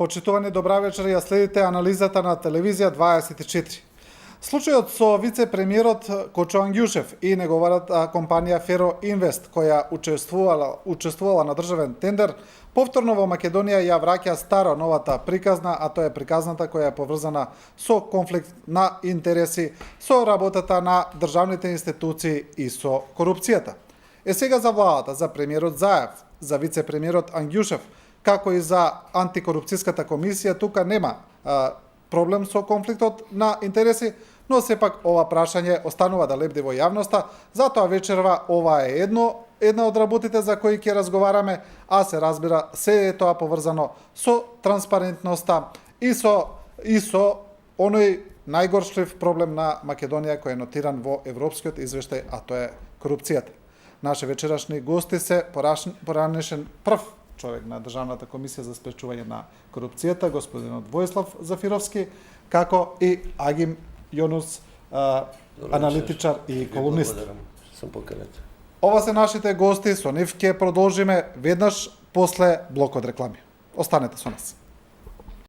Почитувани, добра вечер, ја следите анализата на телевизија 24. Случајот со вице-премиерот Кочо Ангјушев и неговата компанија Феро Инвест, која учествувала на државен тендер, повторно во Македонија ја враќа стара новата приказна, а тоа е приказната која е поврзана со конфликт на интереси, со работата на државните институции и со корупцијата. Е сега за владата, за премиерот Заев, за вице-премиерот Ангјушев, како и за антикорупцијската комисија, тука нема проблем со конфликтот на интереси, но сепак ова прашање останува да лебди во јавноста, затоа вечерва ова е една од работите за кои ќе разговараме, а се разбира се е тоа поврзано со транспарентноста и со оној најгоршлив проблем на Македонија кој е нотиран во европскиот извештај, а тоа е корупцијата. Наши вечерашни гости се поранешен прв човек на Државната комисија за спречување на корупцијата, господинот Војслав Зафировски, како и Агим Јонус, аналитичар и колумнист. Ова се нашите гости, со нив ќе продолжиме веднаш после блокот реклами. Останете со нас.